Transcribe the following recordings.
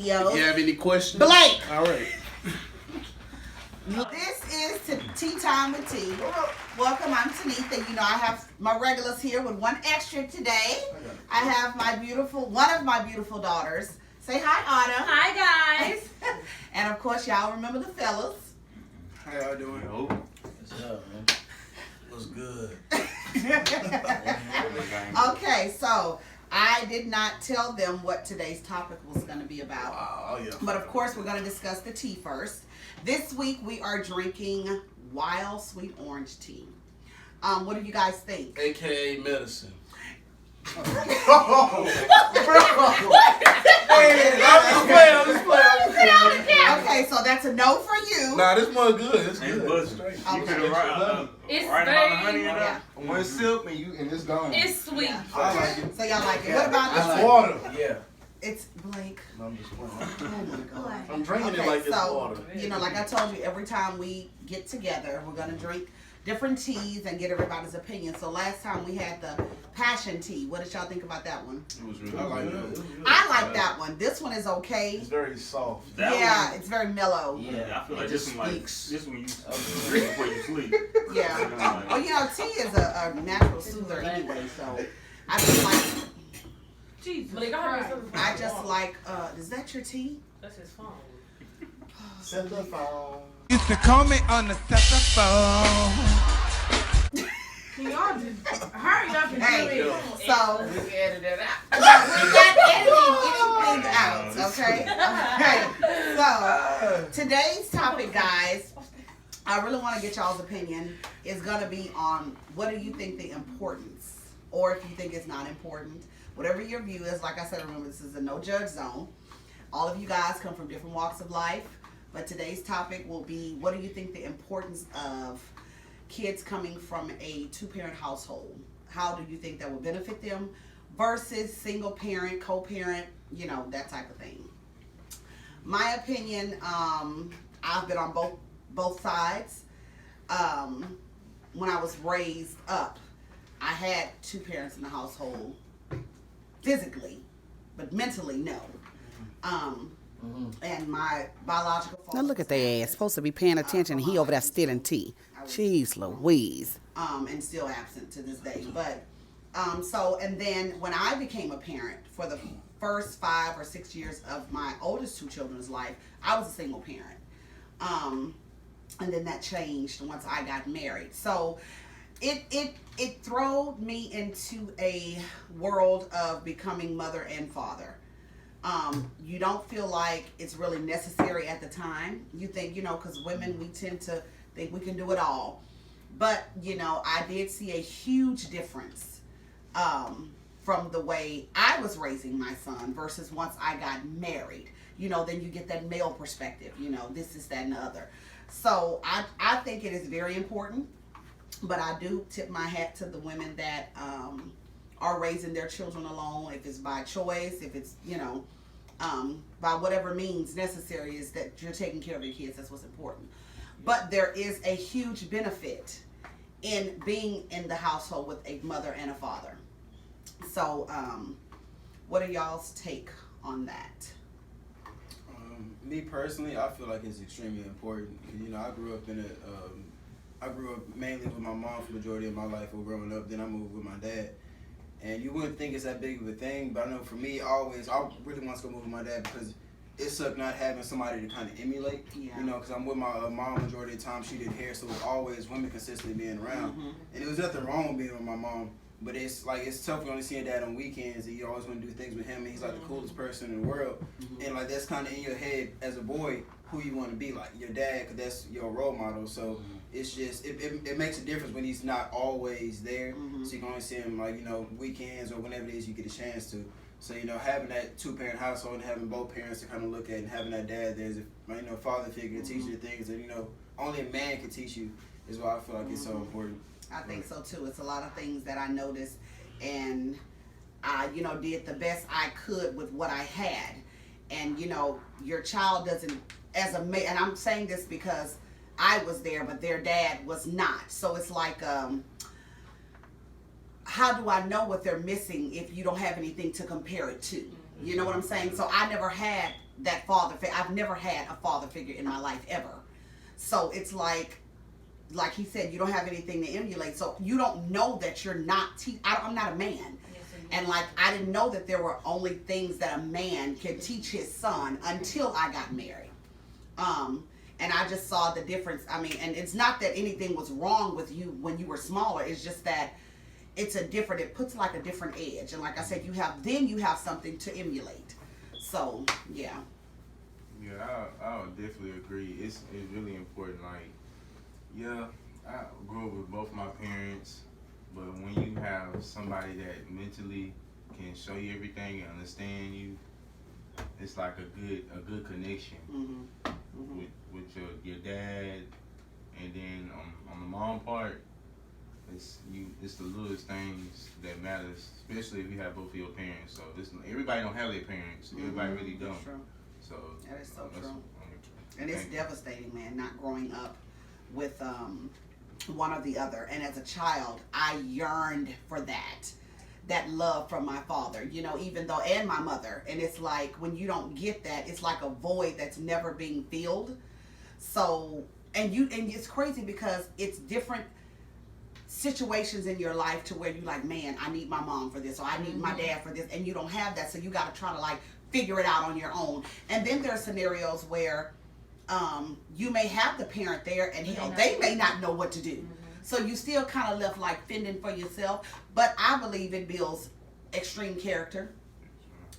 studio. If you have any questions? Blake. All right. This is Tea Time with T. Welcome, I'm Tanitha. You know, I have my regulars here with one extra today. I have one of my beautiful daughters. Say hi, Autumn. Hi, guys. And of course, y'all remember the fellas. How y'all doing? What's up, man? What's good? Okay, so I did not tell them what today's topic was going to be about. Oh, yeah. But of course, we're going to discuss the tea first. This week, we are drinking Wild Sweet Orange tea. What do you guys think? AKA medicine. I'm just playing. Okay, so that's a no for you. Nah, this one good. It's It's good. good. Straight. You could have It's right very, about the honey in Yeah. there. One sip and it's gone. it's sweet. Yeah. I like it. So y'all like it. What about It's this one? water. Yeah. It's Blake. I'm just playing. Oh my God. I'm drinking Okay, it like it's so, water. you know, like I told you, every time we get together, we're going to drink different teas and get everybody's opinion. So last time we had the passion tea. What did y'all think about that one? It was really I like good. it. I like that one. This one is okay. It's very soft. Yeah, it's very mellow. Yeah, I feel like It this just one, like, speaks. this one you drink before you sleep. Yeah. Well, you know, tea is a natural soother anyway, so I just like, Jesus. But I just like, is that your tea? That's his phone. Set the phone. Used to call me on the saxophone. Can y'all just hurry up and Hey, do it? so We can edit that out. we're not editing anything out, okay? So today's topic, guys, I really want to get y'all's opinion, is going to be on what do you think the importance, or if you think it's not important, whatever your view is. Like I said, remember, this is a no judge zone. All of you guys come from different walks of life, but today's topic will be, what do you think the importance of kids coming from a two-parent household? How do you think that will benefit them versus single parent, co-parent, you know, that type of thing? My opinion, I've been on both sides. When I was raised up, I had two parents in the household physically, but mentally, no. And my biological father. Now look at their ass. Supposed to be paying attention. He over there stealing tea. Jeez Louise. And still absent to this day. But so, and then when I became a parent, for the first 5 or 6 years of my oldest two children's life, I was a single parent. And then that changed once I got married. So it threw me into a world of becoming mother and father. You don't feel like it's really necessary at the time. You think, you know, because women, we tend to think we can do it all. But, you know, I did see a huge difference from the way I was raising my son versus once I got married. You know, then you get that male perspective, you know, this is that and the other. So I think it is very important, but I do tip my hat to the women that are raising their children alone, if it's by choice, if it's, you know, by whatever means necessary, is that you're taking care of your kids. That's what's important. But there is a huge benefit in being in the household with a mother and a father. So what are y'all's take on that? Me personally, I feel like it's extremely important. You know, I grew up mainly with my mom for the majority of my life while growing up. Then I moved with my dad. And you wouldn't think it's that big of a thing, but I know for me, I really want to go move with my dad because it sucked not having somebody to kind of emulate. Yeah. You know, because I'm with my mom majority of the time. She did hair, so it was always women consistently being around. Mm-hmm. And there was nothing wrong with being with my mom, but it's like it's tough when you only seeing dad on weekends and you always want to do things with him. And he's like the coolest person in the world. Mm-hmm. And like that's kind of in your head as a boy who you want to be like your dad, because that's your role model. So it's just it makes a difference when he's not always there. So you can only see him like, you know, weekends or whenever it is you get a chance to. So, you know, having that two-parent household and having both parents to kind of look at and having that dad there as a, you know, father figure to teach you things that, you know, only a man can teach you is why I feel like it's so important. I think so too. It's a lot of things that I noticed, and I, you know, did the best I could with what I had. And, you know, your child doesn't, as a man, and I'm saying this because I was there, but their dad was not. So it's like, how do I know what they're missing if you don't have anything to compare it to? You know what I'm saying? So I never had that father figure. I've never had a father figure in my life ever. So it's like he said, you don't have anything to emulate. So you don't know that you're not. I'm not a man. And like, I didn't know that there were only things that a man can teach his son until I got married. And I just saw the difference. I mean, and it's not that anything was wrong with you when you were smaller. It's just that it puts like a different edge. And like I said, you have something to emulate. So, yeah. Yeah, I would definitely agree. It's really important. Like, yeah, I grew up with both my parents. But when you have somebody that mentally can show you everything and understand you, it's like a good connection with your dad, and then on the mom part, it's the littlest things that matters, especially if you have both of your parents. So everybody don't have their parents. Everybody really don't. That's true. So That is so true. And And it's devastating, man, not growing up with one or the other. And as a child, I yearned for that love from my father, you know, even though, and my mother. And it's like, when you don't get that, it's like a void that's never being filled. So, and it's crazy because it's different situations in your life to where you like, man, I need my mom for this, or I need my dad for this, and you don't have that, so you got to try to like figure it out on your own. And then there are scenarios where you may have the parent there, and they may not know what to do. So you still kind of left like fending for yourself. But I believe it builds extreme character.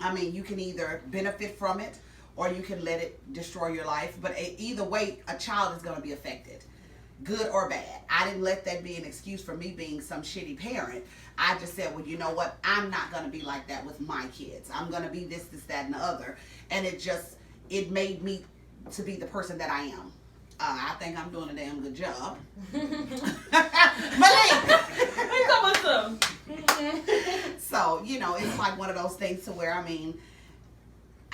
I mean, you can either benefit from it or you can let it destroy your life. But either way, a child is going to be affected, good or bad. I didn't let that be an excuse for me being some shitty parent. I just said, well, you know what? I'm not going to be like that with my kids. I'm going to be this, that, and the other. And it made me to be the person that I am. I think I'm doing a damn good job. So, you know, it's like one of those things to where, I mean,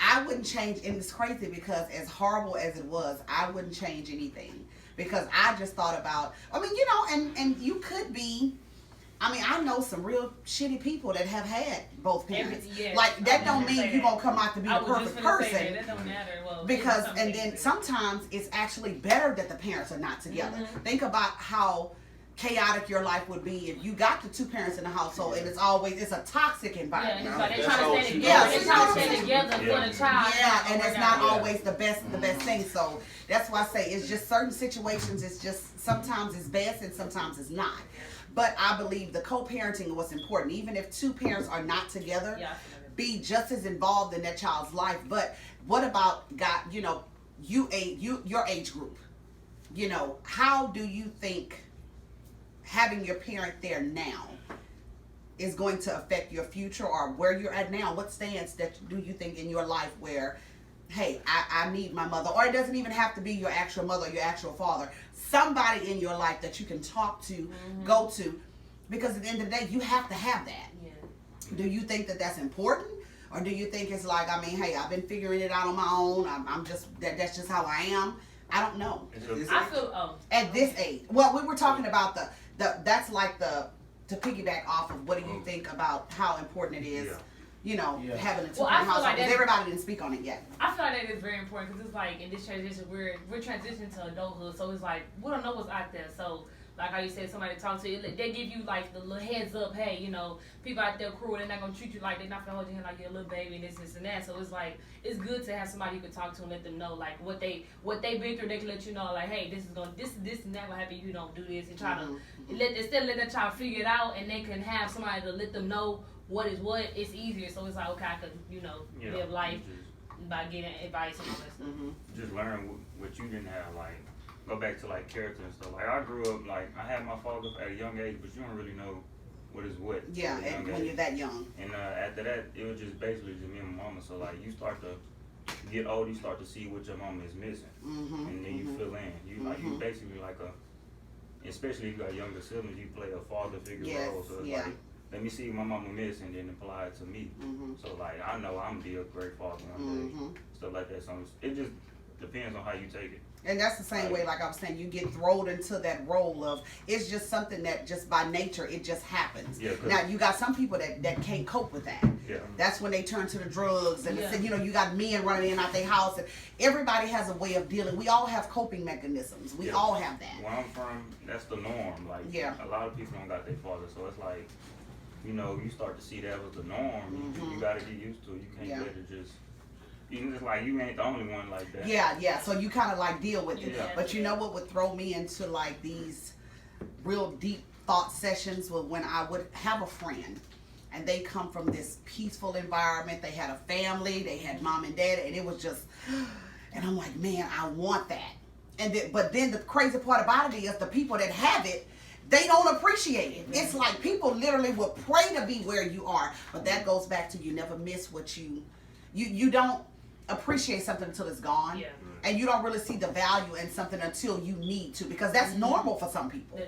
I wouldn't change, and it's crazy because as horrible as it was, I wouldn't change anything. Because I just thought about, I mean, you know, and you could be, I mean, I know some real shitty people that have had both parents. Like, that don't mean you're going to come out to be the perfect person. That don't matter. Well, Because, and then sometimes it's actually better that the parents are not together. Think about how chaotic your life would be if you got the two parents in the household and it's a toxic environment. Yeah, and it's like they're trying to stay together. Yeah, They're trying to stay together for the child. Yeah, and it's not always the best thing. So that's why I say it's just certain situations. It's just sometimes it's best and sometimes it's not. But I believe the co-parenting was important. Even if two parents are not together, be just as involved in that child's life. But what about you know, your age group? You know, how do you think having your parent there now is going to affect your future, or where you're at now? What stance do you think in your life where, hey, I need my mother, or it doesn't even have to be your actual mother, your actual father, somebody in your life that you can talk to, go to, because at the end of the day, you have to have that. Yeah. Do you think that that's important? Or do you think it's like, I mean, hey, I've been figuring it out on my own, I'm just, that's just how I am? I don't know. I feel, at this age. Well, we were talking about that's like to piggyback off of what do you think about how important it is, you know, having a two-parent household, because everybody didn't speak on it yet. I feel like that is very important because it's like in this transition, we're transitioning to adulthood, so it's like, we don't know what's out there, so like how you said, somebody to talk to you, they give you like the little heads up, hey, you know, people out there cruel, they're not gonna treat you like, they're not gonna hold your hand like you're a little baby and this and that. So it's like, it's good to have somebody you can talk to and let them know like what they've been through. They can let you know like, hey, this and that will happen if you don't do this, and try to instead of letting that child figure it out, and they can have somebody to let them know what is what. It's easier. So it's like, okay, I could, you know, live life by getting advice and all that stuff. Just learn what you didn't have, like. Go back to like character and stuff. Like I grew up, like I had my father at a young age, but you don't really know what is what. Yeah, and when you're that young. And after that, it was just basically just me and my mama. So like you start to get old, you start to see what your mama is missing, and then you fill in. You like you basically like especially if you got younger siblings, you play a father figure role. So it's like, let me see what my mama missing, and then apply it to me. So like I know I'm gonna be a great father one day, stuff like that. So it just depends on how you take it. And that's the same way, like I was saying, you get thrown into that role of, it's just something that just by nature, it just happens. Yeah, 'cause- Now, you got some people that can't cope with that. Yeah. That's when they turn to the drugs and Yeah. you know, you got men running in and out their house, and everybody has a way of dealing. We all have coping mechanisms. We Yeah. all have that. Where I'm from, that's the norm. Like, Yeah. a lot of people don't got their father, so it's like, you know, you start to see that was the norm. Mhm. You gotta get used to it. You can't Yeah. let it just. You just like you ain't the only one like that. Yeah. So you kind of like deal with it. Yeah. But you know what would throw me into like these real deep thought sessions was when I would have a friend and they come from this peaceful environment. They had a family, they had mom and dad, and it was just, and I'm like, man, I want that. And then, but then the crazy part about it is the people that have it, they don't appreciate it. It's like people literally will pray to be where you are, but that goes back to you never miss what you don't appreciate something until it's gone. Yeah. And you don't really see the value in something until you need to, because that's normal for some people,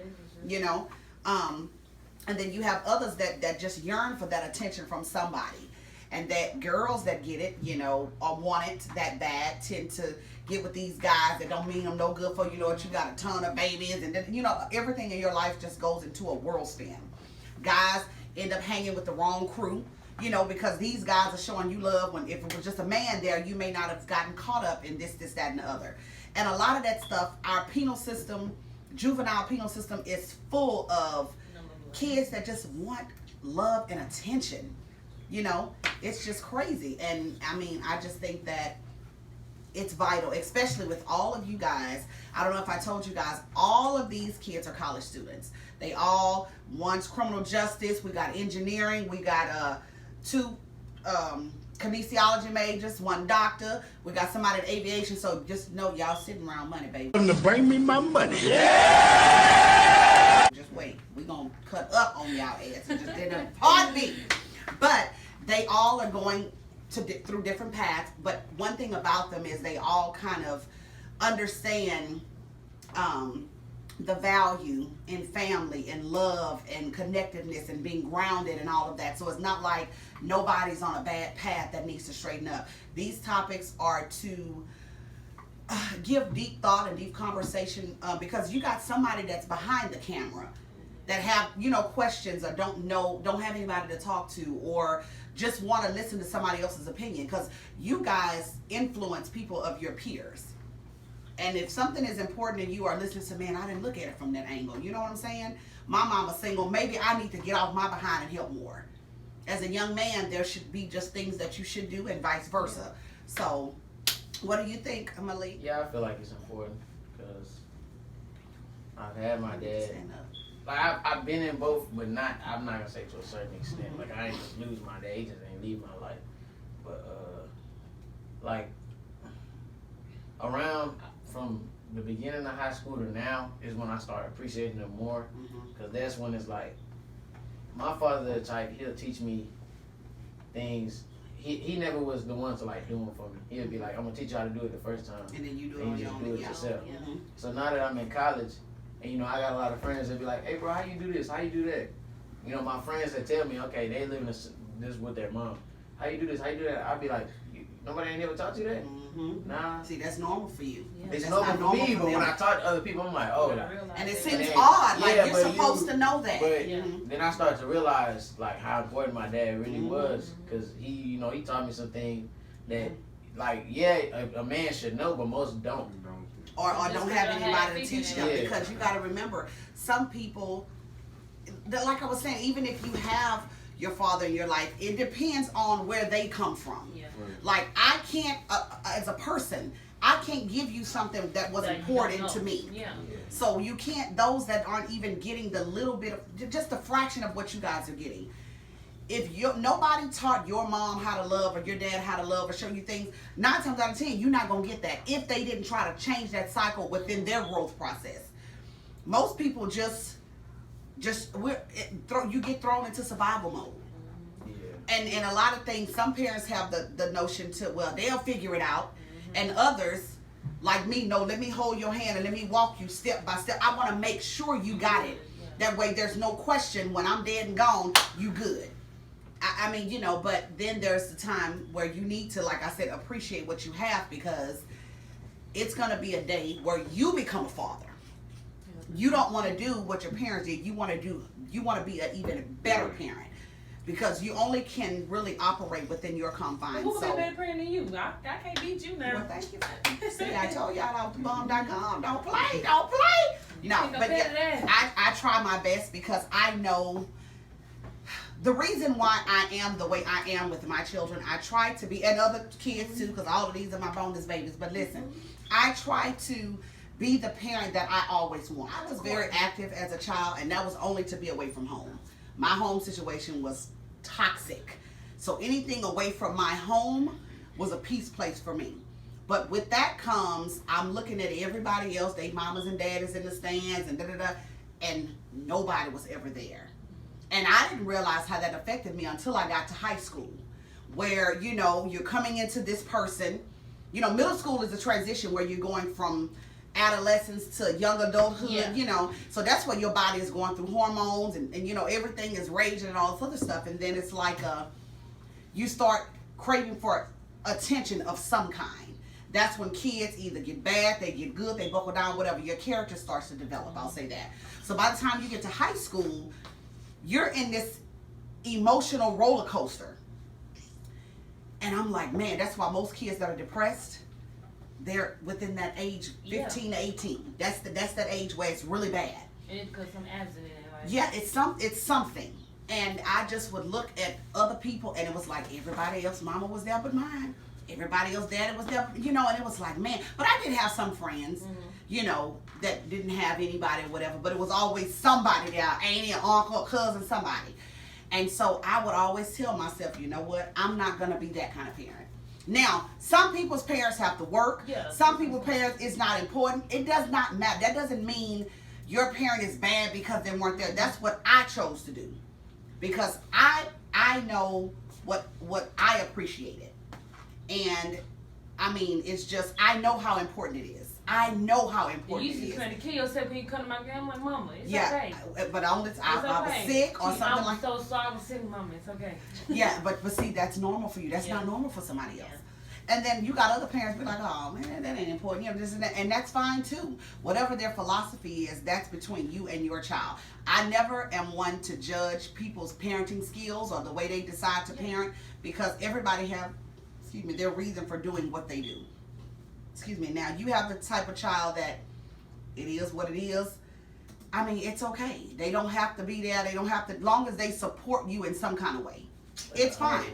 you know. And then you have others that just yearn for that attention from somebody, and that girls that get it, you know, or want it that bad tend to get with these guys that don't mean them no good for you. Know what, you got a ton of babies, and then, you know, everything in your life just goes into a whirlwind. Guys end up hanging with the wrong crew. You know, because these guys are showing you love when if it was just a man there, you may not have gotten caught up in this, that, and the other. And a lot of that stuff, our penal system, juvenile penal system is full of kids that just want love and attention. You know, it's just crazy. And I mean, I just think that it's vital, especially with all of you guys. I don't know if I told you guys, all of these kids are college students. They all, one's criminal justice, we got engineering, we got two kinesiology majors, one doctor. We got somebody in aviation, so just know y'all sitting around money, baby. To bring me my money. Just wait, we gonna cut up on y'all ass. It just didn't pardon me. But they all are going through different paths. But one thing about them is they all kind of understand the value in family and love and connectedness and being grounded and all of that. So it's not like nobody's on a bad path that needs to straighten up. These topics are to give deep thought and deep conversation because you got somebody that's behind the camera that have, you know, questions or don't have anybody to talk to, or just want to listen to somebody else's opinion, because you guys influence people of your peers. And if something is important and you are listening to, man, I didn't look at it from that angle. You know what I'm saying? My mama's single. Maybe I need to get off my behind and help more. As a young man, there should be just things that you should do and vice versa. So, what do you think, Malik? Yeah, I feel like it's important because I've had my dad. Like I've been in both, but not. I'm not gonna say to a certain extent. Like I ain't just lose my dad, he just ain't leave my life. But like around from the beginning of high school to now is when I started appreciating them more, because that's when it's like my father, the type, he'll teach me things. He never was the one to like do them for me. He'll be like, I'm gonna teach you how to do it the first time, And then you do it and on you your just own. do it Yeah. yourself. Mhm. So now that I'm in college, and you know, I got a lot of friends that be like, hey bro, how you do this? How you do that? You know, my friends that tell me, okay, they live in this with their mom. How you do this? How you do that? I'll be like, nobody ain't never taught you that? Mhm. Nah. See, that's normal for you. It's That's normal not for me, for but when them. I talk to other people, I'm like, oh. And it But seems then- odd, like yeah, you're but supposed to know that. But Mhm. then I start to realize like how important my dad really Mhm. was, because he, you know, he taught me some things that, like, yeah, a man should know, but most don't. Or Just don't because have you don't anybody have to teach figured them, it out. because you got to remember, some people, like I was saying, even if you have your father in your life, it depends on where they come from. Yeah. Like I can't, as a person, I can't give you something that was That you important don't to know. me. Yeah. So you can't, those that aren't even getting the little bit of, just a fraction of what you guys are getting. If nobody taught your mom how to love, or your dad how to love, or show you things, 9 times out of 10, you're not gonna get that if they didn't try to change that cycle within their growth process. Most people you get thrown into survival mode. Yeah. And a lot of things, some parents have the notion to, well, they'll figure it out, and others, like me, no, let me hold your hand and let me walk you step by step. I want to make sure you got it. That way there's no question when I'm dead and gone, you good. I mean, you know, but then there's the time where you need to, like I said, appreciate what you have, because it's gonna be a day where you become a father. You don't want to do what your parents did. You want to be an even better parent, because you only can really operate within your confines. Who can So, be better parent than you? I can't beat you now. well, thank you. See, I told y'all off the bomb.com. Don't play. No, Ain't no but better yeah, than I try my best, because I know the reason why I am the way I am with my children. I try to be, and other kids too, because all of these are my bonus babies. But listen, I try to be the parent that I always want. I was very active as a child, and that was only to be away from home. My home situation was toxic. So anything away from my home was a peace place for me. But with that comes, I'm looking at everybody else, they mamas and daddies in the stands and and nobody was ever there. And I didn't realize how that affected me until I got to high school, where, you know, you're coming into this person. You know, middle school is a transition where you're going from adolescence to young adulthood, you know, so that's where your body is going through hormones and you know, everything is raging and all this other stuff. And then it's like you start craving for attention of some kind. That's when kids either get bad, they get good, they buckle down, whatever. Your character starts to develop, I'll say that. So by the time you get to high school, you're in this emotional roller coaster. And I'm like, man, that's why most kids that are depressed, they're within that age, 15 to 18. That's that age where it's really bad. And it's because some absent in it. Like, Yeah, it's something. And I just would look at other people, and it was like everybody else, mama was there but mine. Everybody else, daddy was there, you know, and it was like, man. But I did have some friends, you know, that didn't have anybody or whatever, but it was always somebody there, auntie, uncle, cousin, somebody. And so I would always tell myself, you know what, I'm not going to be that kind of parent. Now, some people's parents have to work. Yeah. Some people's parents, it's not important. It does not matter. That doesn't mean your parent is bad because they weren't there. That's what I chose to do. Because I know what I appreciated. And, I mean, it's just, I know how important it is. I know how You important used it to is. trying to kill yourself when you come to my grandma. I'm like, mama, it's Yeah, okay. but only I was okay. sick or something I'm like so sorry I was sick, mama. It's okay. Yeah, but see, that's normal for you. That's Yeah. not normal for somebody else. Yeah. And then you got other parents be like, oh man, that ain't important. You know, this and that, and that's fine too. Whatever their philosophy is, that's between you and your child. I never am one to judge people's parenting skills or the way they decide to parent, because everybody have, their reason for doing what they do. Now you have the type of child that it is what it is. I mean, it's okay. They don't have to be there. They don't have to, long as they support you in some kind of way. It's fine.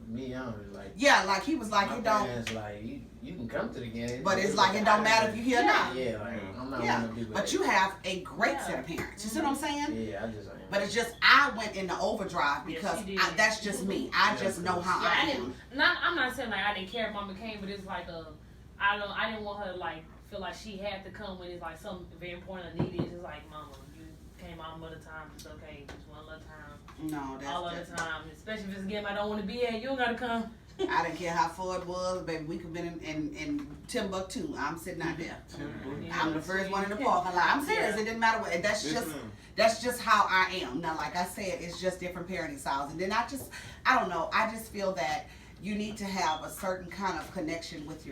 Me, I was like, Yeah, like he was like, my it don't. parents like, you can come to the game, But it's like it don't matter if you here or not. Yeah, like I'm not Yeah, one of the people. but you have a great set of parents. You see what I'm saying? Yeah, I just. But it's just I went into overdrive because she did. that's just me. I just know how Yeah, I I am. didn't. I'm not saying like I didn't care if mama came, but it's like I didn't want her to like feel like she had to come when it's like something very important or needed. It's just like, mama, you came all other time. It's okay. Just one other time. No, that's All other time. Especially if it's a game I don't want to be at. You don't gotta come. I didn't care how far it was, baby. We could have been in Timbuktu. I'm sitting out there. I'm the first one in the parking lot. I'm serious. It didn't matter what. And that's just how I am. Now, like I said, it's just different parenting styles. And then I don't know. I just feel that you need to have a certain kind of connection with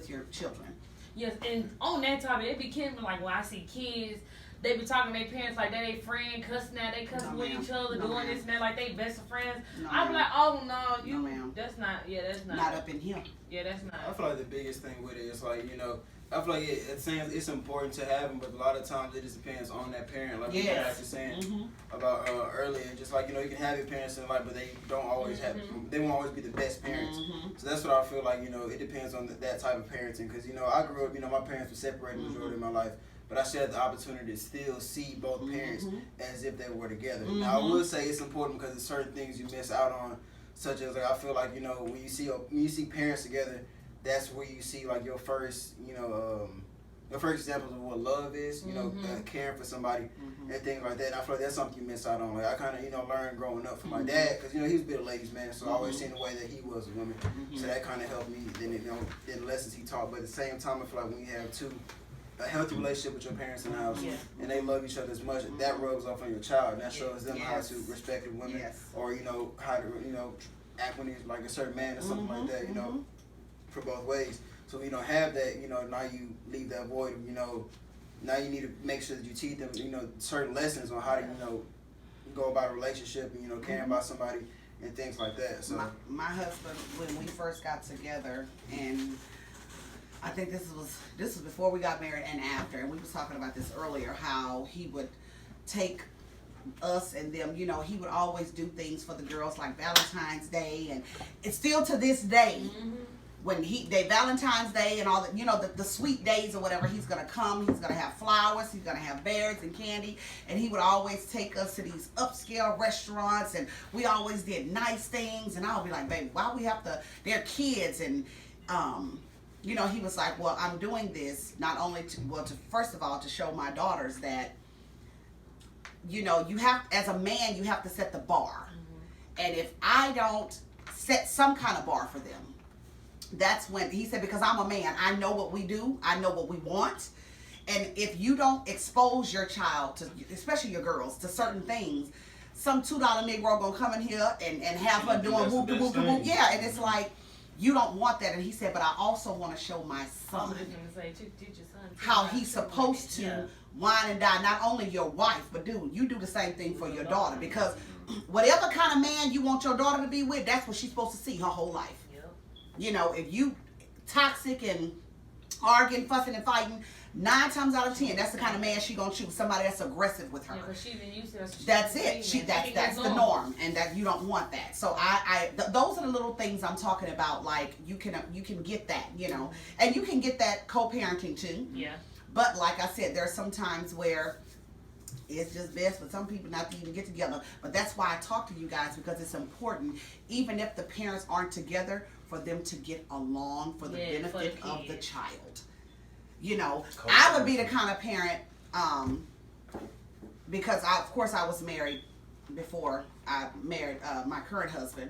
your children. Yes, and on that topic, it became like when I see kids, they be talking to their parents like they friend, cussing out, they cussing No, with ma'am. each other, No, doing ma'am. this and that, like they best of friends. No, I be ma'am. like, oh no, you, No, ma'am. that's not, that's not. Not up in here. Yeah, that's I not. feel like the biggest thing with it is like, you know, I feel like it's important to have them, but a lot of times it just depends on that parent. Like Yes. you guys were saying about earlier, just like, you know, you can have your parents in life, but they don't always have, they won't always be the best parents. So that's what I feel like, you know, it depends on that type of parenting. Because, you know, I grew up, you know, my parents were separated the majority of my life, but I still had the opportunity to still see both parents as if they were together. Now, I will say it's important because there's certain things you miss out on, such as, like, I feel like, you know, when you see parents together, that's where you see like your first, you know, your first examples of what love is, you know, caring for somebody and things like that. And I feel like that's something you miss out on. Like I kind of, you know, learned growing up from my dad, because, you know, he was a bit of a ladies' man, so I always seen the way that he was a woman. So that kind of helped me. Then, you know, in the lessons he taught. But at the same time, I feel like when you have a healthy relationship with your parents in the house, and they love each other as much, that rubs off on your child, and that shows them how to respect women, or, you know, how to, you know, act when he's like a certain man or something like that, you know, for both ways. So you don't have that, now you leave that void of, now you need to make sure that you teach them, certain lessons on how to, go about a relationship and, caring about somebody and things like that. So my husband, when we first got together, and I think this was before we got married and after, and we was talking about this earlier, how he would take us and them, he would always do things for the girls like Valentine's Day, and it's still to this day. When Valentine's Day and all the sweet days or whatever, he's gonna come, he's gonna have flowers, he's gonna have berries and candy, and he would always take us to these upscale restaurants, and we always did nice things, and I'll be like, baby, why we have to, they're kids, and he was like, well, I'm doing this not only to first of all, to show my daughters that, you have, as a man, you have to set the bar, and if I don't set some kind of bar for them, that's when he said, because I'm a man, I know what we do, I know what we want, and if you don't expose your child to, especially your girls, to certain things, some $2 Negro gonna come in here and have her doing whoop de whoop de whoop, yeah, and it's like, you don't want that. And he said, but I also want to show my son how he's supposed to wine and dine not only your wife, but dude, you do the same thing for your daughter, because whatever kind of man you want your daughter to be with, that's what she's supposed to see her whole life. If you toxic and arguing, fussing and fighting, 9 times out of 10, that's the kind of man she gonna choose. Somebody that's aggressive with her. Yeah, she's been used to that. That's it. That's the norm, and that you don't want that. So those are the little things I'm talking about. Like you can get that, and you can get that co-parenting too. Yeah. But like I said, there are some times where it's just best for some people not to even get together. But that's why I talk to you guys, because it's important, even if the parents aren't together, for them to get along for the benefit of the child. I would be the kind of parent, because of course I was married before I married my current husband,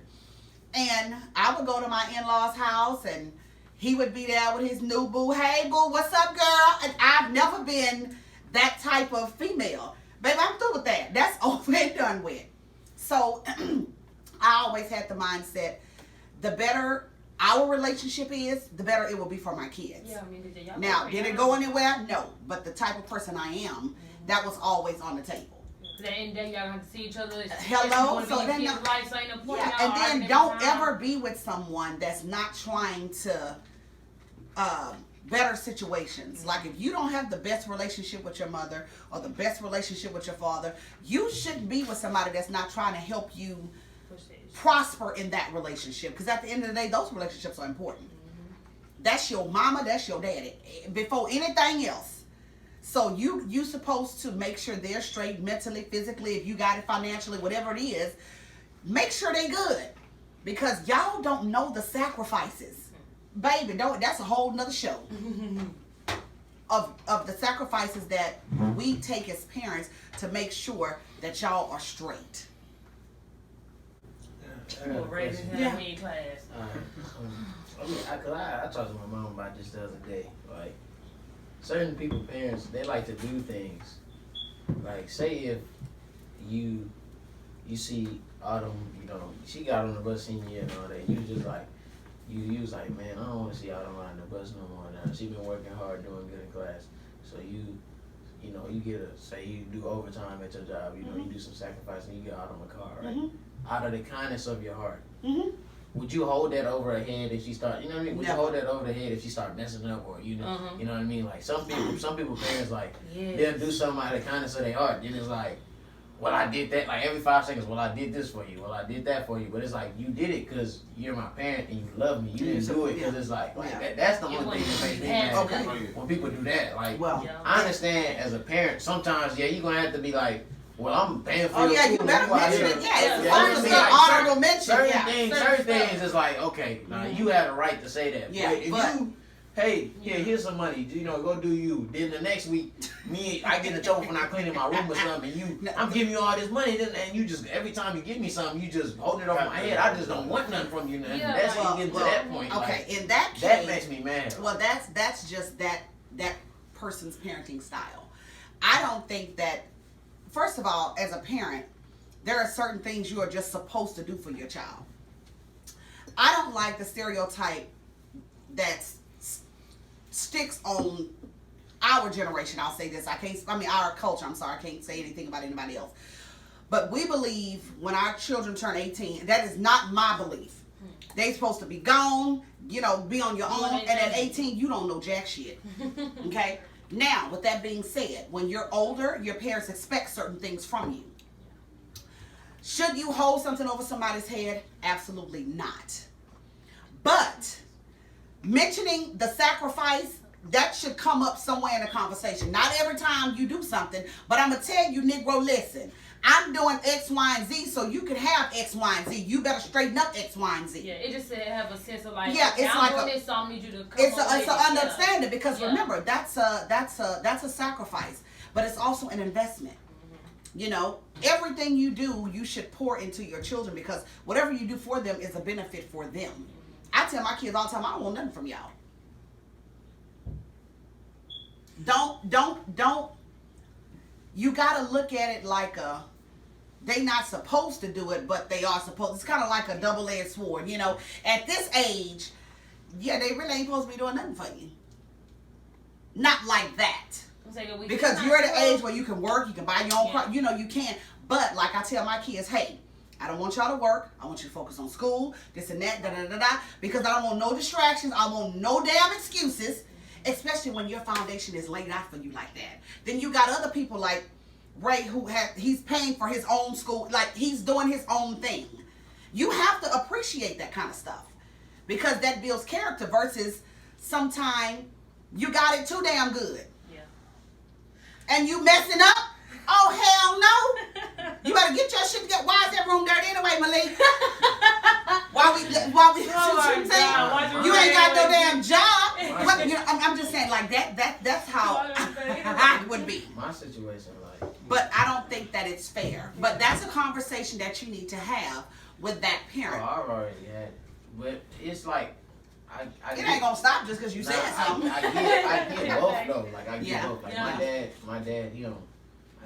and I would go to my in-laws' house and he would be there with his new boo. Hey boo, what's up, girl? And I've never been that type of female. Baby, I'm through with that. That's over and done with. So I always had the mindset, the better our relationship is, the better it will be for my kids. Yeah, I mean, now, did it go anywhere? No. But the type of person I am, that was always on the table. At the end of the day, y'all have to see each other. Hello? So then, life, so ain't no point and then don't ever be with someone that's not trying to better situations. Like if you don't have the best relationship with your mother or the best relationship with your father, you shouldn't be with somebody that's not trying to help you prosper in that relationship, because at the end of the day, those relationships are important. That's your mama, that's your daddy, before anything else. So you supposed to make sure they're straight mentally, physically, if you got it financially, whatever it is, make sure they good, because y'all don't know the sacrifices, baby. That's a whole nother show of the sacrifices that we take as parents to make sure that y'all are straight. Class. I talked to my mom about this the other day. Like, certain people, parents, they like to do things. Like, say if you see Autumn, she got on the bus senior year and all that, you just like, you was like, man, I don't want to see Autumn riding the bus no more now. She been working hard, doing good in class. So you get say you do overtime at your job, you do some sacrifice and you get Autumn a car, right? Out of the kindness of your heart. Would you hold that over her head if she start, you know what I mean? Would you hold that over her head if she start messing up, or you know what I mean? Like some people parents like they'll do something out of the kindness of their heart. Then it's like, well, I did that, like every 5 seconds. Well, I did this for you. Well, I did that for you. But it's like, you did it because you're my parent and you love me. You didn't do it because it's like that's the only thing that makes me mad. When people do that, like, I understand as a parent, sometimes, you're going to have to be like, well, I'm paying for your food. You better mention it. It's supposed to be an honorable mention. Certain things is like, okay, now you have a right to say that. Yeah, but hey, here's some money, go do you. Then the next week, I get in trouble for not cleaning my room or something, and I'm giving you all this money, and you just, every time you give me something, you just holding it over my head. I just don't want nothing from you. That's when you get to that point. Okay, like, in that case, that makes me mad. Well, that's just that person's parenting style. I don't think that, first of all, as a parent, there are certain things you are just supposed to do for your child. I don't like the stereotype that's sticks on our generation. I'll say this. Our culture. I'm sorry. I can't say anything about anybody else. But we believe when our children turn 18, that is not my belief. They supposed to be gone, be on your own. And at 18, you don't know jack shit. Okay? Now, with that being said, when you're older, your parents expect certain things from you. Should you hold something over somebody's head? Absolutely not. But mentioning the sacrifice, that should come up somewhere in the conversation. Not every time you do something, but I'm going to tell you, Negro, listen. I'm doing X, Y, and Z, so you can have X, Y, and Z. You better straighten up X, Y, and Z. Yeah, it just have a sense of like, yeah, okay, it's I'm like doing this, so I need you to come it's up with an it. understanding because remember that's a sacrifice, but it's also an investment. Everything you do, you should pour into your children because whatever you do for them is a benefit for them. I tell my kids all the time, I don't want nothing from y'all. Don't. You gotta look at it like they not supposed to do it, but they are supposed. It's kind of like a double-edged sword, At this age, they really ain't supposed to be doing nothing for you. Not like that. Because you're at an age where you can work, you can buy your own car, you can. But like I tell my kids, hey, I don't want y'all to work. I want you to focus on school, this and that, da-da-da-da. Because I don't want no distractions. I want no damn excuses. Especially when your foundation is laid out for you like that. Then you got other people like Ray he's paying for his own school. Like he's doing his own thing. You have to appreciate that kind of stuff. Because that builds character versus sometime you got it too damn good. Yeah. And you messing up? Oh, hell no. You better get your shit together. Why is that room dirty anyway, Malik? You ain't got no damn job. I'm just saying like that's how I would be. My situation, like. But I don't think that it's fair. But that's a conversation that you need to have with that parent. Oh, I've already had it. But it's like, it ain't gonna stop just because you said something. I get both though. Like I get both. Like my dad,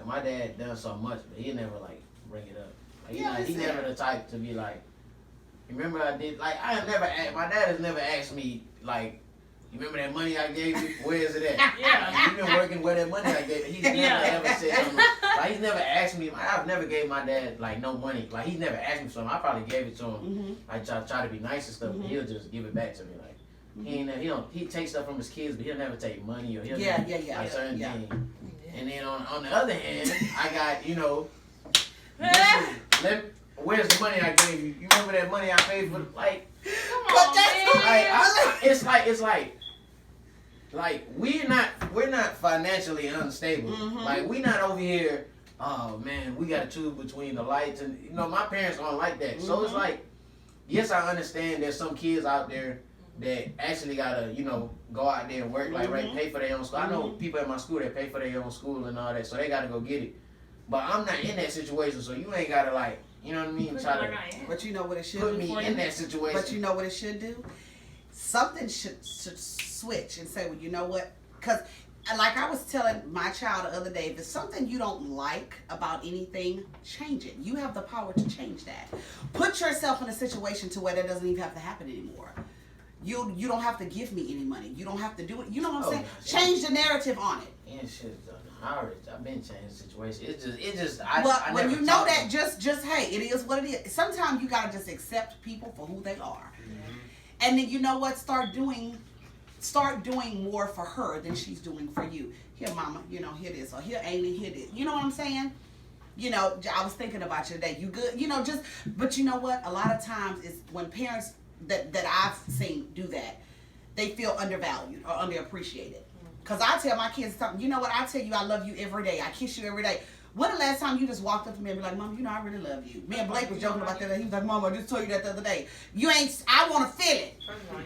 my dad done so much, but he never like bring it up. Like, he never the type to be like, remember I did, like I have never, my dad has never asked me like, you remember that money I gave you? Where is it at? Yeah. You've been working where that money I gave you. He's never ever said something. Like he's never asked me, I've never gave my dad like no money. Like he's never asked me for something. I probably gave it to him. Mm-hmm. I try to be nice and stuff, but he'll just give it back to me. Like he takes stuff from his kids, but he'll never take money or he'll never like certain things. And then on the other hand, I got, where's the money I gave you? You remember that money I paid for? Like, come on, man. It's like we're not financially unstable. Mm-hmm. Like we not over here. Oh man, we got to choose between the lights and my parents aren't like that. Mm-hmm. So it's like, yes, I understand there's some kids out there that actually gotta, go out there and work, like pay for their own school. I know people at my school that pay for their own school and all that, so they gotta go get it. But I'm not in that situation, so you ain't gotta like, you know what I mean? But you know what it should put me in that situation. But you know what it should do? Something should switch and say, well, you know what? Because like I was telling my child the other day, if it's something you don't like about anything, change it. You have the power to change that. Put yourself in a situation to where that doesn't even have to happen anymore. You don't have to give me any money. You don't have to do it. You know what I'm saying? Change the narrative on it. And shit, I've been changing the situation. It just. When you know that, just hey, it is what it is. Sometimes you gotta just accept people for who they are, and then you know what? Start doing more for her than she's doing for you. Here, mama, here this, or here, Amy, here this. You know what I'm saying? I was thinking about you today. You good? But you know what? A lot of times it's when parents that I've seen do that, they feel undervalued or underappreciated. Because I tell my kids something, you know what, I tell you I love you every day. I kiss you every day. When the last time you just walked up to me and be like, Mom, I really love you. Me and Blake was joking about that. He was like, Mom, I just told you that the other day. I want to feel it.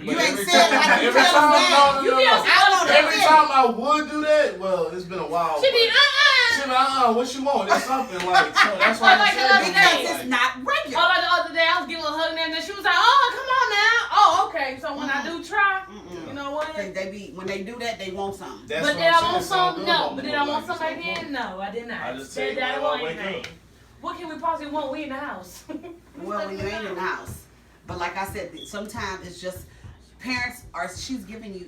You ain't said it like you tell them that. Every time I would do that, well, it's been a while. She be, what you want? It's something like, so that's why I said because it's not regular. Like the other day, I was giving a hug and then she was like, oh, come on now. Oh, okay. So when I do try, you know what? When they do that, they want something. But did I want something? No. But did I want something again? No, I did not. I just said I want anything. What can we possibly want? We in the house. Well, when you ain't in the house. But like I said, sometimes it's just parents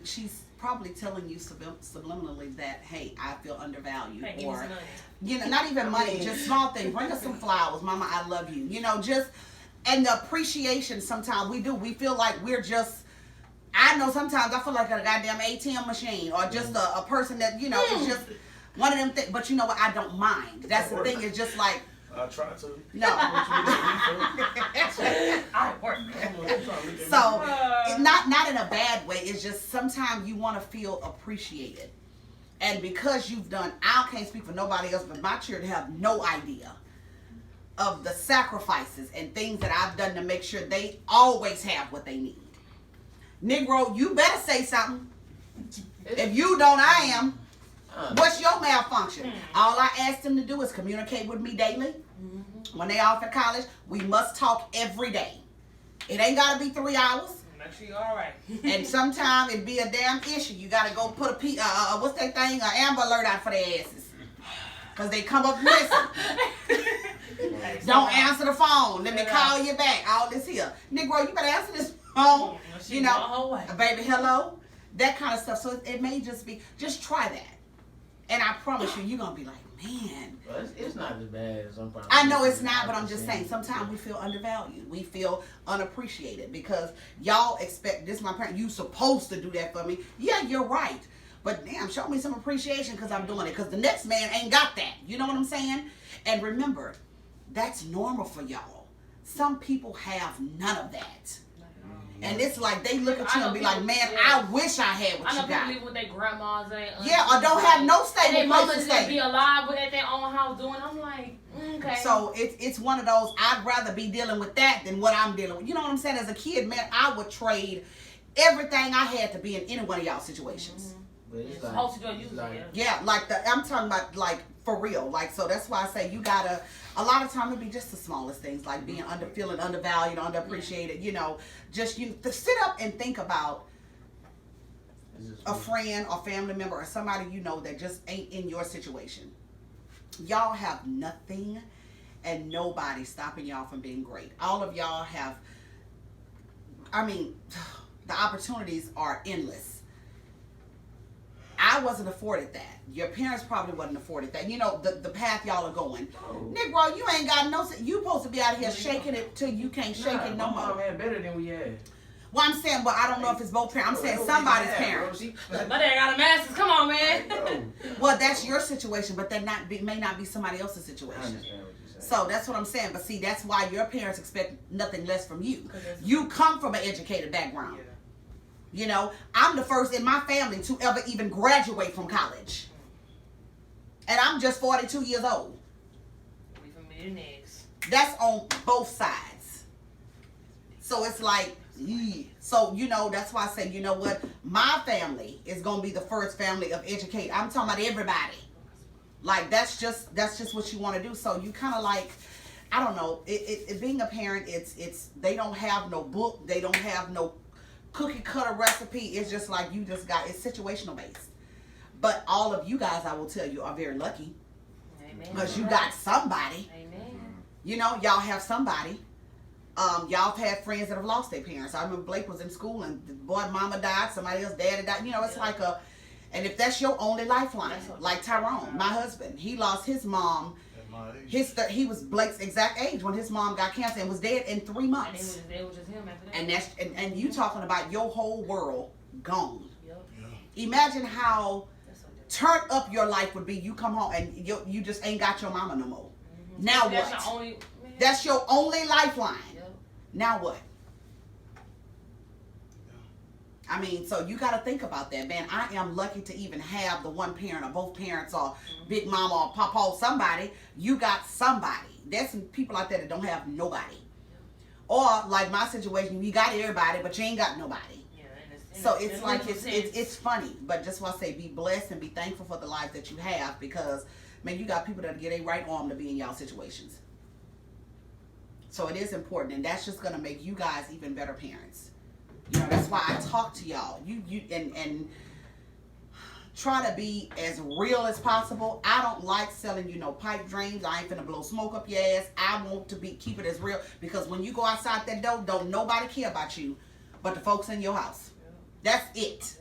she's probably telling you subliminally that, hey, I feel undervalued, Hey, give me or some money. you know, not even money, just small things. Bring us some flowers, Mama. I love you. You know, just and the appreciation. Sometimes we do. We feel like we're just. I know sometimes I feel like a goddamn ATM machine, or just a person that you know is just one of them things. But you know what? I don't mind. That's the thing. It's just like. I try to. No. I work. So, not in a bad way. It's just sometimes you want to feel appreciated. And because you've done, I can't speak for nobody else, but my children have no idea of the sacrifices and things that I've done to make sure they always have what they need. Negro, you better say something. If you don't, I am. What's your malfunction? All I ask them to do is communicate with me daily. When they off at college, we must talk every day. It ain't gotta be 3 hours. Make sure you're all right. And sometimes it be a damn issue. You gotta go put what's that thing? An Amber Alert out for their asses. Cause they come up missing. Don't answer the phone. Let me call you back. All this here. Negro, you better answer this phone. You know, baby, hello. That kind of stuff. So it may just be, just try that. And I promise you, you're going to be like, man. Well, it's not as bad as some problems. I know it's not, but I'm just saying, sometimes we feel undervalued. We feel unappreciated because y'all expect, this is my parent, you supposed to do that for me. Yeah, you're right. But damn, show me some appreciation because I'm doing it. Because the next man ain't got that. You know what I'm saying? And remember, that's normal for y'all. Some people have none of that. And it's like they look at you and be like, man, I wish I had what you got. I know people live with their grandmas and their aunties. Yeah, or don't have no stable and place their to mamas just stay. be alive but at their own house doing. I'm like, okay. So it's one of those, I'd rather be dealing with that than what I'm dealing with. You know what I'm saying? As a kid, man, I would trade everything I had to be in any one of y'all situations. But it's Yeah, like I'm talking about like for real. Like, so that's why I say you gotta, a lot of time it be just the smallest things, like being feeling undervalued, underappreciated, you know, just you to sit up and think about a friend or family member or somebody you know that just ain't in your situation. Y'all have nothing and nobody stopping y'all from being great. All of y'all have, I mean, the opportunities are endless. I wasn't afforded that. Your parents probably wasn't afforded that. You know, the path y'all are going. Negro, you ain't got no, you supposed to be out here shaking it till you can't shake it no more. My mom had better than we had. Well, I'm saying, well, I don't know if it's both parents. I'm saying somebody's parents. But they got a master's. Come on, man. Well, that's your situation, but that may not be somebody else's situation. I understand what you're saying. So that's what I'm saying. But see, that's why your parents expect nothing less from you. You come from an educated background. You know, I'm the first in my family to ever even graduate from college. And I'm just 42 years old. We from next. That's on both sides. So it's like, so, you know, that's why I say, you know what? My family is going to be the first family of educate. I'm talking about everybody. Like, that's just what you want to do. So you kind of like, I don't know, it being a parent, it's, they don't have no book. They don't have no cookie cutter recipe. It's just like you just got, it's situational based. But all of you guys, I will tell you, are very lucky. Amen. Because you got somebody. Amen. You know, y'all have somebody. Y'all have had friends that have lost their parents. I remember Blake was in school and the boy mama died, somebody else daddy died. You know, it's like a, and if that's your only lifeline, like Tyrone, my husband, he lost his mom. He was Blake's exact age when his mom got cancer and was dead in 3 months. And it was just him after that. And that's and you talking about your whole world gone. Yep. Imagine how turned up your life would be. You come home and you just ain't got your mama no more. Now That's what? your only, That's your only lifeline. Yep. Now what? I mean, so you got to think about that, man. I am lucky to even have the one parent or both parents or big mama or papa or somebody. You got somebody. There's some people out there that don't have nobody. Or like my situation, you got everybody, but you ain't got nobody. So it's like it's funny, but just want to say be blessed and be thankful for the life that you have because man, you got people that get a right arm to be in y'all situations. So it is important, and that's just gonna make you guys even better parents. You know, that's why I talk to y'all. You and try to be as real as possible. I don't like selling you no pipe dreams. I ain't finna blow smoke up your ass. I want to keep it as real because when you go outside that door, don't nobody care about you but the folks in your house. That's it.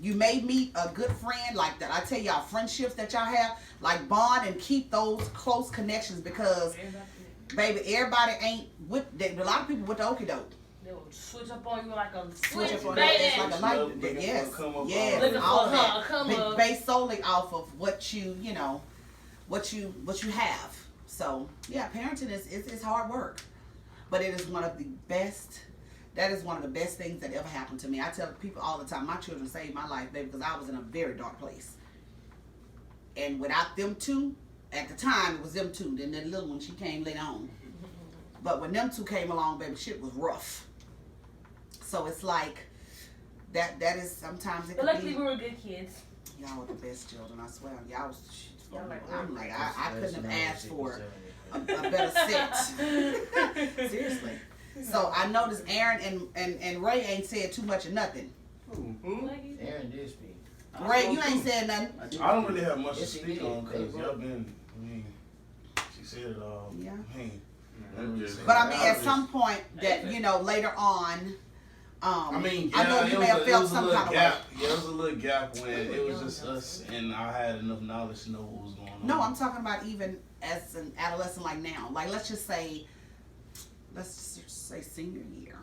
You may meet a good friend like that. I tell y'all, friendships that y'all have, like bond and keep those close connections because, baby, everybody ain't with. A lot of people with the okie doke. They will switch up on you like a Switch switch, up on baby. you. It's like a light. Looking Yes, for a come up yes, Looking for all her, that. come up. Based solely off of what you know, what you have. So yeah, parenting is hard work, but it is one of the best. That is one of the best things that ever happened to me. I tell people all the time, my children saved my life, baby, because I was in a very dark place. And without them two, at the time it was them two. Then the little one, she came later on. But when them two came along, baby, shit was rough. So it's like that is sometimes it But could luckily be. we were good kids. Y'all were the best children, I swear. Y'all was. Y'all like I'm like I couldn't have asked for a 70. better set. Seriously. So I noticed Aaron and Ray ain't said too much of nothing. Aaron did speak. Ray, you ain't said nothing. I don't really have much to Yes, he speak did. on because y'all been. I mean, she said it all. Yeah. But But I mean, at some point that later on. I mean, I know you may have felt some kind of gap. way. Yeah, it was a little gap when it was just us, and I had enough knowledge to know what was going on. No, I'm talking about even as an adolescent, like now. Like let's just say senior year.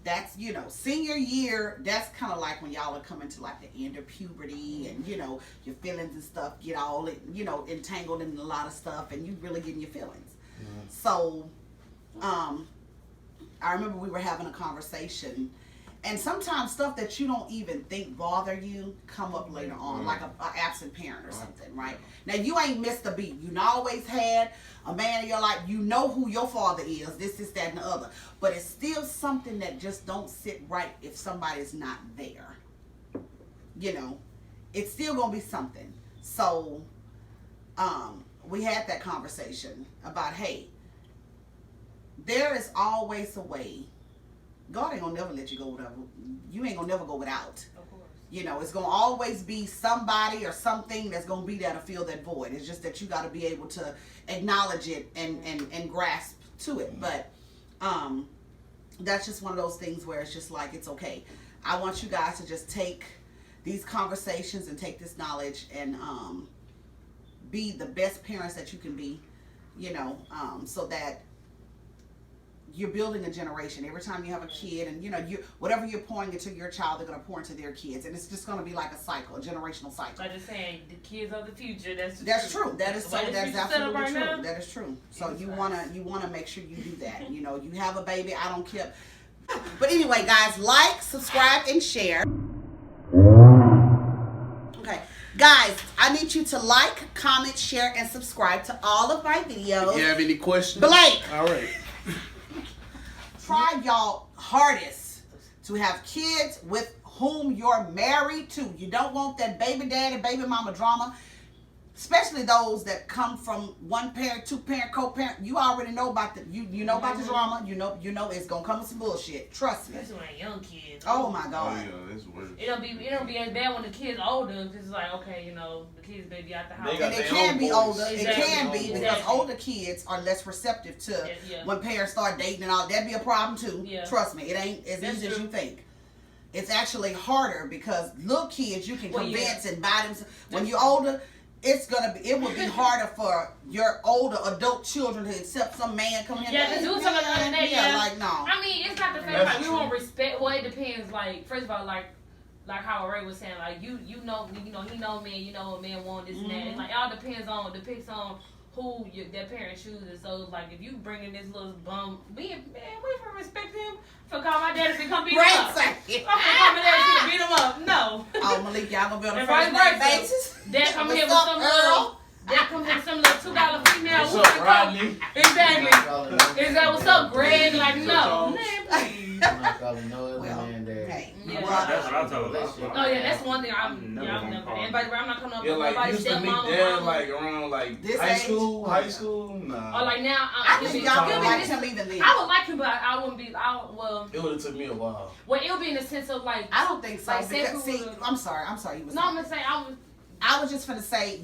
That's senior year. That's kind of like when y'all are coming to like the end of puberty, and your feelings and stuff get all entangled in a lot of stuff, and you really getting your feelings. So, I remember we were having a conversation, and sometimes stuff that you don't even think bother you come up later on, like a absent parent or something, right? Now you ain't missed a beat. You always had a man in your life. You know who your father is. This, that, and the other. But it's still something that just don't sit right if somebody's not there. It's still gonna be something. So, we had that conversation about, hey, there is always a way. God ain't gonna never let you go without. You ain't gonna never go without. Of course. It's gonna always be somebody or something that's gonna be there to fill that void. It's just that you got to be able to acknowledge it and grasp to it. But that's just one of those things where it's just like it's okay. I want you guys to just take these conversations and take this knowledge and be the best parents that you can be. So that you're building a generation. Every time you have a kid, and whatever you're pouring into your child, they're gonna pour into their kids, and it's just gonna be like a cycle, a generational cycle. Like just saying, the kids are the future. That's true. That is so. That's absolutely right true. now. That is true. So you wanna make sure you do that. You have a baby. I don't care. But anyway, guys, like, subscribe, and share. Okay, guys, I need you to like, comment, share, and subscribe to all of my videos. You have any questions? Blake. All right. Try y'all hardest to have kids with whom you're married to. You don't want that baby daddy, baby mama drama, especially those that come from one parent, two parent, co-parent. You already know about the you know about the drama. You know it's gonna come with some bullshit. Trust me. Especially when young kids. Oh my God. Oh yeah, that's worse. It don't be as bad when the kids older, because it's like, okay, the kids may be out the house. And it can be older. It Exactly. can be because Exactly. older kids are less receptive to Yeah. when parents start dating and all. That'd be a problem too. Yeah. Trust me, it ain't as That's easy as true. you think. It's actually harder because little kids you can Well, yeah. convince and buy them. When you're older, it will be harder for your older adult children to accept some man coming in. Yeah, to do something the other day. Yeah, like no. I mean, it's not the fact That's like we true. won't respect. Well, it depends. Like first of all, like how Ray was saying, like you know he know men, you know what men want this and that. And like it all depends on who their parents chooses. So it's like if you bringing this little bum, we can respect him for calling my daddy to come beat him Right, up. sir. I'm gonna call my daddy to beat him up. No. Oh, Malik, y'all gonna be on a And first vice name versa. basis. Dad come here with What's up, some Earl? little. Dad come here with some little $2 female. What's What up, you call- Rodney? Exactly. Is that what's up, Greg? Like no, man, please. I'm not calling no other Well, man there. hey, Yeah. well, That's what I told her. Oh yeah, that's one thing I'm Never never. gonna call Anybody, I'm not coming up Yeah, with like nobody's used to meet stepmama, dad mama. like around like This high age? school. High school, nah. Or like now, I think y'all would like this, him even then. I would like him, but I wouldn't be. It would have took me a while. Well, it would be in the sense of like. I don't think so. Like, say Because, if we see, would've- I'm sorry. You was No, I'm gonna say I was. I was just gonna say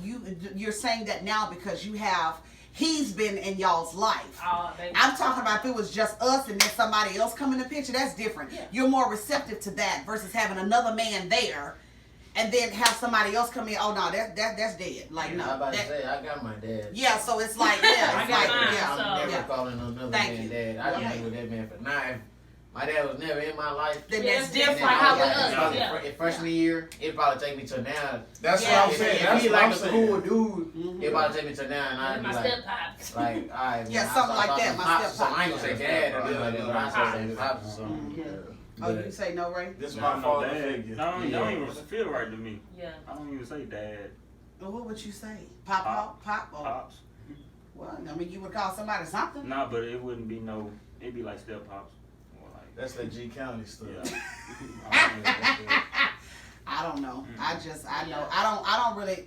you're saying that now because you have he's been in y'all's life. Oh, baby. I'm talking about if it was just us and then somebody else come in the picture, that's different. Yeah. You're more receptive to that versus having another man there and then have somebody else come in. Oh no, that's dead. Like I no. about to that- say, I got my dad. yeah, so it's like yeah, I it's got like mine, yeah. so- I'm never yeah. calling another Thank man you. dad. I Okay. been with that man for 9. My dad was never in my life. Then Yeah, that's it's different. different. How with Yeah. us, Probably yeah. in freshman year, it'd probably take me to now. That's Yeah. what I'm If, saying. if That's he what I'm like a saying. cool dude, Mhm. it'd probably take me to now, and I'd be My like, step pops. all right, man, Yeah, I something like thought that, them my pops or step something. I ain't gonna say pops. dad or nothing like that, but I say pops or Mhm. something. Oh, you say no, Ray? This is Nah, my no father dad. figure. No, you don't even feel right to me. Yeah. I don't even say dad. Well, what would you say? Pop? Or, Pops. well, I mean, you would call somebody something. Nah, but it wouldn't be no. It'd be like step pops. Or like. That's that G County stuff. Yeah. I don't know what that I don't know. Mm-hmm. I know. I don't really.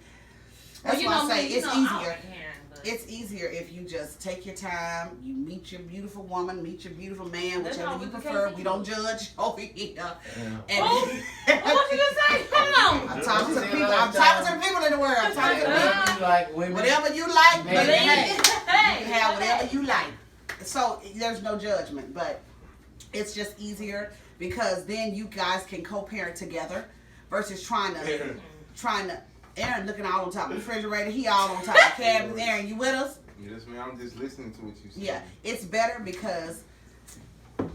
That's Well, you why know I say me, you it's know, I don't easier. care, but- It's easier if you just take your time, you meet your beautiful woman, meet your beautiful man, That's whichever all you we can prefer. say. We don't judge over here. Yeah. And What you just say? Hold on. I'm talking to the Say people. another I'm talking to time. the people in the world. I'm talking to the people. Whatever you like, women. Whatever you like, Man, baby, hey, Hey. you can have whatever you like. So there's no judgment, but it's just easier because then you guys can co-parent together versus trying to. Aaron looking all on top of the refrigerator. He all on top of the cabinet. Aaron, you with us? Yes, man. I'm just listening to what you say. Yeah, it's better because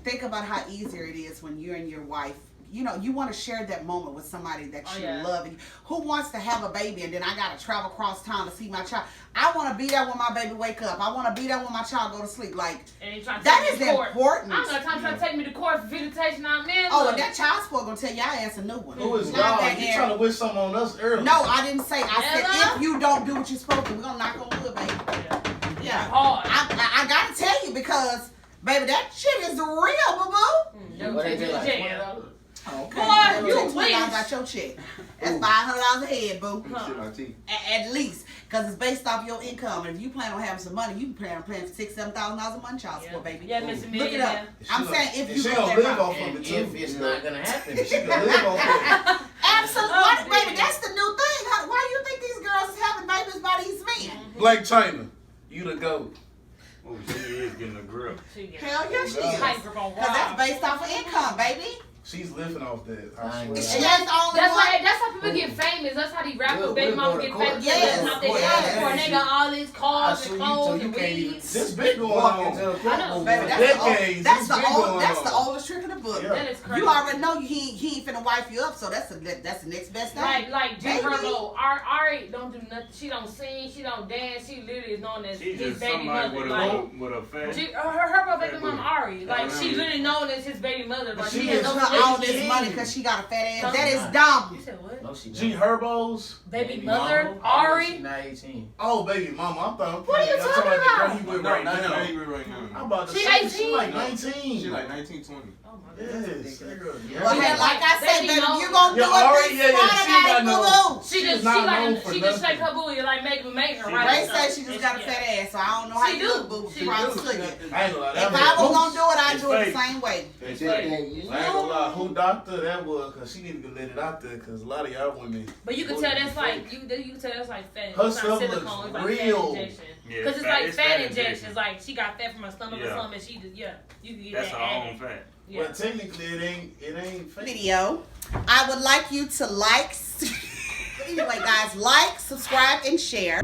think about how easier it is when you and your wife, you know, you want to share that moment with somebody that Oh, you yeah. love. And who wants to have a baby and then I got to travel across town to see my child? I want to be there when my baby wake up. I want to be there when my child go to sleep. Like, And you trying to that take is me to court. important. I don't got time to take me to court for visitation. I'm in. Oh, and that child support going to tell y'all ass a new one. Who is Not God? that You Aaron. trying to wish something on us early? No, I didn't say. I said Hello? if you don't do what you're supposed to, we're going to knock on wood, baby. Yeah. Hard. I got to tell you because, baby, that shit is real, boo-boo. Never What they take me do, to like jail. Okay. Boy, you $20 wish. out your check. That's $500 a head, boo. Shit my teeth. At least, because it's based off your income. If you plan on having some money, you can plan on paying $6,000-$7,000 a month child support, baby. Yeah, Mr. Look it up. Millionaire. I'm saying if you she go gonna that live route. off of And it too. if it's not gonna happen, She can live off of it. Absolutely, Oh, baby. baby. That's the new thing. Why do you think these girls is having babies by these men? Blake China, you the goat. Oh, she is getting a grip. She get Hell yeah, she is. tight grip on Because that's Rob. based off of income, baby. She's living off that. I I ain't swear. gonna And that's the only That's one. why. That's how people get famous. That's how these rappers, We'll- baby we'll mama go to get court. famous. Yes. They out there Yes. out for and they got all these I cars sue and you clothes till and you can't even weeds. This big going walk on. into a I know. courtroom. Baby, that's Decades. that's It's the been old, going that's on. the oldest trick in the book. Yeah. That is crazy. You already know he ain't finna wife you up, so that's the next best thing. Like G Baby. Herbo, Ari don't do nothing. She don't sing. She don't dance. She literally is known as She's his just baby somebody mother. with Like a with a fat. her baby Fat mama booty. Ari. Like Yeah, she's yeah. literally known as his baby mother. Like She she has is no Her all relationship. this money because she got a fat ass. No, That she's is not. dumb. You said what? No, she G not. Herbos. Baby mother mama, Ari. She not 18. Oh, baby mama. I'm talking. What are you I'm talking about the girl about? he with No, right not now. angry right I'm now. about to She say 18? she like No. 19. She like 19, 20. Oh my god. Yes. that girl- yeah. Well, Yeah, like I they said, be baby, known- you gonna do Yeah, it. Ari, Be yeah, smart she about not it, no- boo-boo. She She's just not known like for she just nothing. shake her booty like make her She right. Ray So, said she just got a yeah. fat ass, so I don't know how She you do. look, boo. She Promise do. to you. I ain't gonna lie. If That I was was gonna do it, I'd It's do it the fake. same way. It's I fake. ain't gonna lie. Who doctor that was? Cause she need to let it out there. Cause a lot of y'all women. But you can tell that's like you can tell that's like fat. Her It's not stuff silicone. looks It's like real. fat injection. Yeah, Because it's fat- like it's fat fat injections. injection. Like she got fat from her stomach or Yeah. something. And she just you can get That's that her own added. fat. Yeah. But technically, it ain't fake. Video. I would like you to like. Anyway, guys, like, subscribe, and share.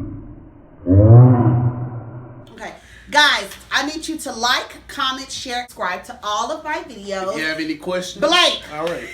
Okay, guys, I need you to like, comment, share, subscribe to all of my videos. If you have any questions, Blake. All right.